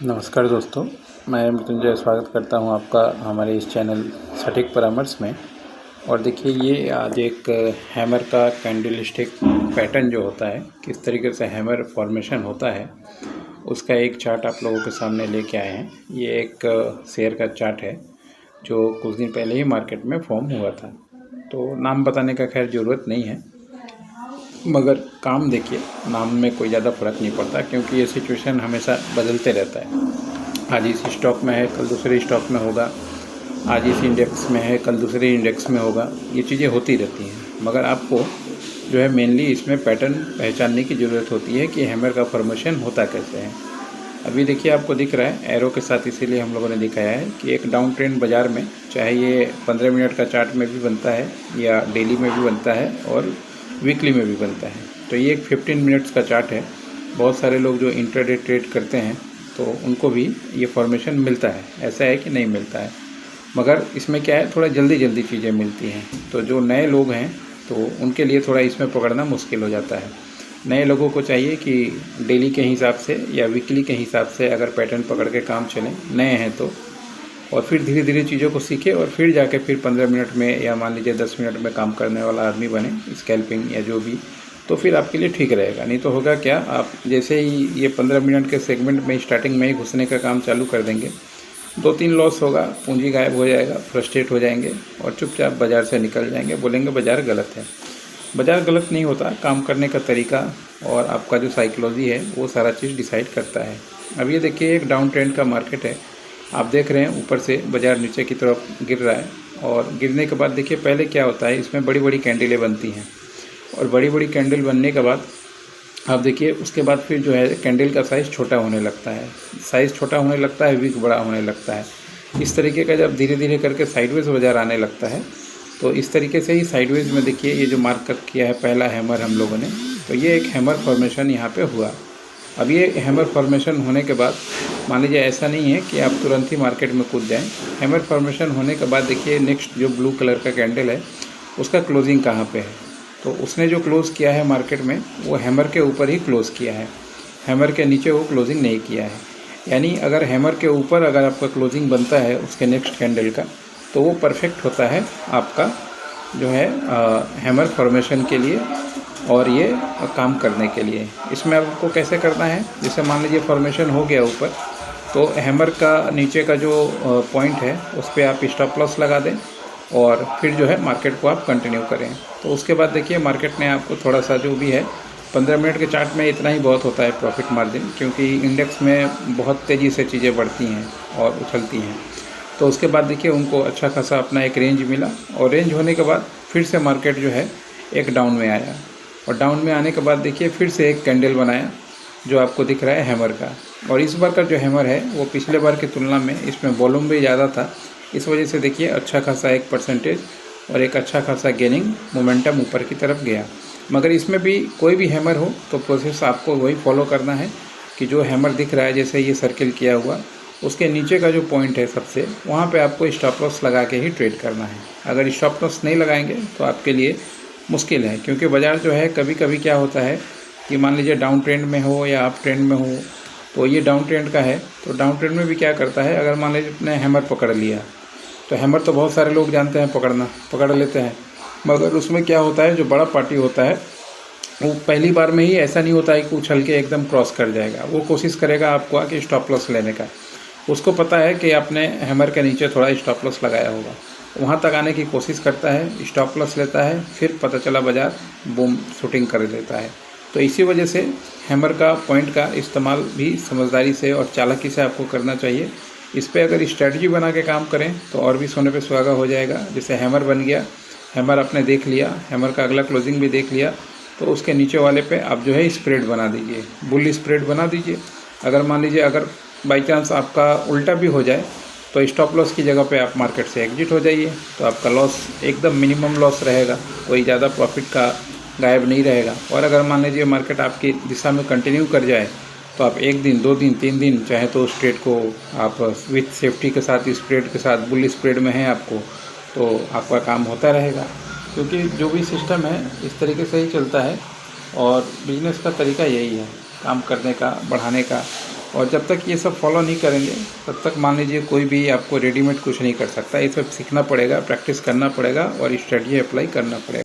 नमस्कार दोस्तों, मैं मृत्युंजय स्वागत करता हूं आपका हमारे इस चैनल सटीक परामर्श में। और देखिए, ये आज एक हैमर का कैंडलस्टिक पैटर्न जो होता है, किस तरीके से हैमर फॉर्मेशन होता है, उसका एक चार्ट आप लोगों के सामने लेके आए हैं। ये एक शेयर का चार्ट है जो कुछ दिन पहले ही मार्केट में फॉर्म हुआ था, तो नाम बताने का खैर ज़रूरत नहीं है, मगर काम देखिए, नाम में कोई ज़्यादा फ़र्क नहीं पड़ता क्योंकि ये सिचुएशन हमेशा बदलते रहता है। आज इस स्टॉक में है, कल दूसरे स्टॉक में होगा, आज इस इंडेक्स में है, कल दूसरे इंडेक्स में होगा। ये चीज़ें होती रहती हैं, मगर आपको जो है मेनली इसमें पैटर्न पहचानने की ज़रूरत होती है कि हैमर का फॉर्मेशन होता कैसे है। अभी देखिए, आपको दिख रहा है एरो के साथ, इसीलिए हम लोगों ने दिखाया है कि एक डाउन ट्रेंड बाज़ार में, चाहे ये 15 मिनट का चार्ट में भी बनता है या डेली में भी बनता है और वीकली में भी बनता है। तो ये एक 15 मिनट्स का चार्ट है। बहुत सारे लोग जो इंट्राडे ट्रेड करते हैं तो उनको भी ये फॉर्मेशन मिलता है, ऐसा है कि नहीं मिलता है, मगर इसमें क्या है, थोड़ा जल्दी जल्दी चीज़ें मिलती हैं। तो जो नए लोग हैं तो उनके लिए थोड़ा इसमें पकड़ना मुश्किल हो जाता है। नए लोगों को चाहिए कि डेली के हिसाब से या वीकली के हिसाब से अगर पैटर्न पकड़ के काम चलें, नए हैं तो, और फिर धीरे धीरे चीज़ों को सीखे और फिर जाके फिर 15 मिनट में या मान लीजिए 10 मिनट में काम करने वाला आदमी बने, स्कैल्पिंग या जो भी, तो फिर आपके लिए ठीक रहेगा। नहीं तो होगा क्या, आप जैसे ही ये 15 मिनट के सेगमेंट में स्टार्टिंग में ही घुसने का काम चालू कर देंगे, 2-3 लॉस होगा, पूंजी गायब हो जाएगा, फ्रस्ट्रेट हो जाएंगे और चुपचाप बाज़ार से निकल जाएंगे, बोलेंगे बाज़ार गलत है। बाज़ार गलत नहीं होता, काम करने का तरीका और आपका जो साइकोलॉजी है वो सारा चीज़ डिसाइड करता है। अब ये देखिए, एक डाउन ट्रेंड का मार्केट है, आप देख रहे हैं ऊपर से बाज़ार नीचे की तरफ गिर रहा है, और गिरने के बाद देखिए पहले क्या होता है, इसमें बड़ी बड़ी कैंडलें बनती हैं, और बड़ी बड़ी कैंडल बनने के बाद आप देखिए उसके बाद फिर जो है कैंडल का साइज़ छोटा होने लगता है, साइज़ छोटा होने लगता है, विक बड़ा होने लगता है। इस तरीके का जब धीरे धीरे करके साइडवेज बाज़ार आने लगता है, तो इस तरीके से ही साइडवेज में देखिए ये जो मार्क किया है पहला हैमर हम लोगों ने, तो ये एक हैमर फॉर्मेशन यहाँ पे हुआ। अब ये हैमर फॉर्मेशन होने के बाद मान लीजिए ऐसा नहीं है कि आप तुरंत ही मार्केट में कूद जाएं। हैमर फॉर्मेशन होने के बाद देखिए नेक्स्ट जो ब्लू कलर का कैंडल है उसका क्लोजिंग कहाँ पे है, तो उसने जो क्लोज़ किया है मार्केट में वो हैमर के ऊपर ही क्लोज़ किया है, हैमर के नीचे वो क्लोजिंग नहीं किया है। यानी अगर हैमर के ऊपर अगर आपका क्लोजिंग बनता है उसके नेक्स्ट कैंडल का, तो वो परफेक्ट होता है आपका जो है हैमर फॉर्मेशन के लिए और ये काम करने के लिए। इसमें आपको कैसे करना है, जैसे मान लीजिए फॉर्मेशन हो गया ऊपर, तो हैमर का नीचे का जो पॉइंट है उस पर आप स्टॉप लॉस लगा दें और फिर जो है मार्केट को आप कंटिन्यू करें। तो उसके बाद देखिए मार्केट ने आपको थोड़ा सा जो भी है 15 मिनट के चार्ट में इतना ही बहुत होता है प्रॉफिट मार्जिन, क्योंकि इंडेक्स में बहुत तेज़ी से चीज़ें बढ़ती हैं और उछलती हैं। तो उसके बाद देखिए उनको अच्छा खासा अपना एक रेंज मिला, और रेंज होने के बाद फिर से मार्केट जो है एक डाउन में आया, और डाउन में आने के बाद देखिए फिर से एक कैंडल बनाया जो आपको दिख रहा है हैमर का। और इस बार का जो हैमर है वो पिछले बार की तुलना में इसमें वॉल्यूम भी ज़्यादा था, इस वजह से देखिए अच्छा खासा 1% और एक अच्छा खासा गेनिंग मोमेंटम ऊपर की तरफ गया। मगर इसमें भी कोई भी हैमर हो तो प्रोसेस आपको वही फॉलो करना है कि जो हैमर दिख रहा है, जैसे ये सर्किल किया हुआ, उसके नीचे का जो पॉइंट है सबसे, वहाँ पे आपको स्टॉप लॉस लगा के ही ट्रेड करना है। अगर स्टॉप लॉस नहीं लगाएंगे तो आपके लिए मुश्किल है, क्योंकि बाज़ार जो है कभी कभी क्या होता है कि मान लीजिए डाउन ट्रेंड में हो या अप ट्रेंड में हो, तो ये डाउन ट्रेंड का है, तो डाउन ट्रेंड में भी क्या करता है, अगर मान लीजिए अपने हैमर पकड़ लिया, तो हैमर तो बहुत सारे लोग जानते हैं पकड़ना, पकड़ लेते हैं, मगर उसमें क्या होता है, जो बड़ा पार्टी होता है वो पहली बार में ही ऐसा नहीं होता है कि उछल के एकदम क्रॉस कर जाएगा। वो कोशिश करेगा आपको आके स्टॉप लॉस लेने का, उसको पता है कि आपने हैमर के नीचे थोड़ा स्टॉप लॉस लगाया होगा, वहाँ तक आने की कोशिश करता है, स्टॉप लॉस लेता है, फिर पता चला बाज़ार बूम शूटिंग कर देता है। तो इसी वजह से हैमर का पॉइंट का इस्तेमाल भी समझदारी से और चालाकी से आपको करना चाहिए। इस पर अगर स्ट्रैटेजी बना के काम करें तो और भी सोने पे सुहागा हो जाएगा। जैसे हैमर बन गया, हैमर आपने देख लिया, हैमर का अगला क्लोजिंग भी देख लिया, तो उसके नीचे वाले पे आप जो है स्प्रेड बना दीजिए, बुल स्प्रेड बना दीजिए। अगर मान लीजिए अगर बाई चांस आपका उल्टा भी हो जाए तो स्टॉप लॉस की जगह पे आप मार्केट से एग्जिट हो जाइए, तो आपका लॉस एकदम मिनिमम लॉस रहेगा, कोई ज़्यादा प्रॉफिट का गायब नहीं रहेगा। और अगर मान लीजिए मार्केट आपकी दिशा में कंटिन्यू कर जाए तो आप 1 दिन 2 दिन 3 दिन चाहे तो उस ट्रेड को आप विथ सेफ्टी के साथ, स्प्रेड के साथ, बुल स्प्रेड में है आपको, तो आपका काम होता रहेगा। क्योंकि जो भी सिस्टम है इस तरीके से ही चलता है, और बिजनेस का तरीका यही है, काम करने का, बढ़ाने का और जब तक ये सब फॉलो नहीं करेंगे तब तक मान लीजिए कोई भी आपको रेडीमेड कुछ नहीं कर सकता। ये सब सीखना पड़ेगा, प्रैक्टिस करना पड़ेगा और स्ट्रेटजी अप्लाई करना पड़ेगा।